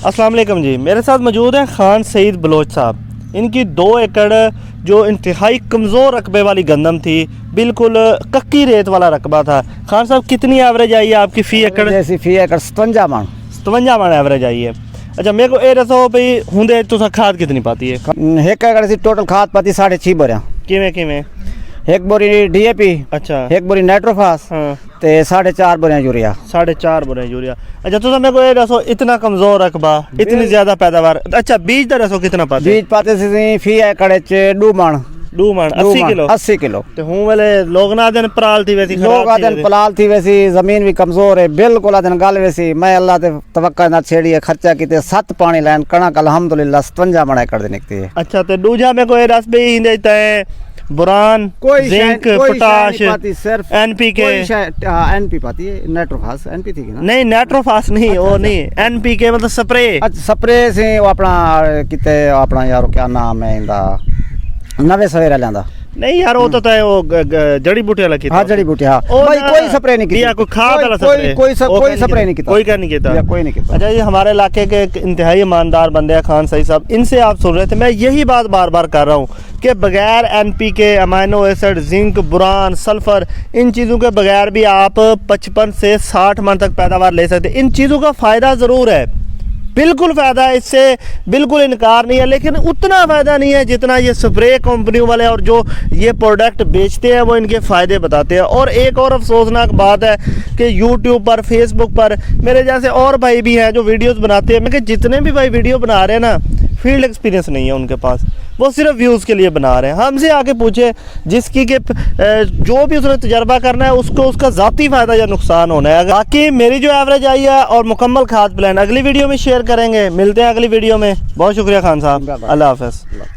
अस्सलाम वालेकुम जी, मेरे साथ मौजूद हैं खान सईद बलोच साहब। इनकी 2 एकड़ जो इंतहाई कमज़ोर रकबे वाली गंदम थी, बिल्कुल कक्की रेत वाला रकबा था। खान साहब कितनी एवरेज आई है आपकी फ़ी एकड़? जैसी फी एकड़ 57 मन 57 मन एवरेज आई है। अच्छा मेरे को ये दसो भाई हुंदे तुसा खाद कितनी पाती है? एक एकड़ से टोटल खाद पाती 6.5 बोरियां। किवें किवें? एक बोरी DAP, अच्छा एक बोरी नाइट्रोफास हाँ ते 4.5 बोरियां यूरिया। 4.5 बोरे यूरिया। अच्छा तुसा मेरे को ये दसो इतना कमज़ोर रकबा, इतनी ज़्यादा पैदावार, अच्छा बीज दा दसो कितना पाते? बीज पाते से फी एकड़ च 2 मन 2 मन 80 किलो। 80 किलो। ते हूं वाले लोग ना दिन पराल थी वैसी लोग आदन पलाल थी वैसी, जमीन भी कमजोर है बिल्कुल आदन गल वैसी। मैं अल्लाह ते तवक्का ना छेड़ी है, खर्चा कीते 7 पानी लैन कणक अल्हम्दुलिल्लाह 57 मन एकड़ दी निकती है। अच्छा ते दूजा में कोई रस भी हिंदे तय बुरान जिंक पोटाश सिर्फ NPK NP पाती है, नाइट्रोफास NP थी ना? नहीं नाइट्रोफास नहीं, वो नहीं NPK मतलब स्प्रे। अच्छा स्प्रे से वो अपना किते अपना यार क्या नाम है इंदा नवे सवेरा लेंदा नहीं यार वो तो तय वो जड़ी बूटी वाला हाँ जड़ी बूटी हाँ भाई कोई स्प्रे नहीं किया, कोई खाद वाला स्प्रे कोई स्प्रे नहीं किया, कोई क्या नहीं किया, कोई नहीं किया। अच्छा ये हमारे इलाके के एक इंतहाई ईमानदार बंदे हैं खान सईद साहब, इनसे आप सुन रहे थे। मैं यही बात बार बार कर रहा हूँ कि बगैर NPK amino acid zinc boron sulphur इन चीज़ों के बगैर भी आप 55 से 60 मन तक पैदावार ले सकते। इन चीज़ों का फ़ायदा ज़रूर है, बिल्कुल फ़ायदा है, इससे बिल्कुल इनकार नहीं है, लेकिन उतना फ़ायदा नहीं है जितना ये स्प्रे कंपनियों वाले और जो ये प्रोडक्ट बेचते हैं वो इनके फ़ायदे बताते हैं। और एक और अफसोसनाक बात है कि YouTube पर फेसबुक पर मेरे जैसे और भाई भी हैं जो वीडियोस बनाते हैं, मैं कि जितने भी भाई वीडियो बना रहे हैं ना फील्ड एक्सपीरियंस नहीं है उनके पास, वो सिर्फ व्यूज़ के लिए बना रहे हैं। हमसे आके पूछे जिसकी के जो भी उसने तजर्बा करना है उसको उसका ज़ाती फ़ायदा या नुकसान होना है। बाकी मेरी जो एवरेज आई है और मुकम्मल खाद प्लान अगली वीडियो में शेयर करेंगे। मिलते हैं अगली वीडियो में। बहुत शुक्रिया खान साहब, अल्लाह हाफ़िज़।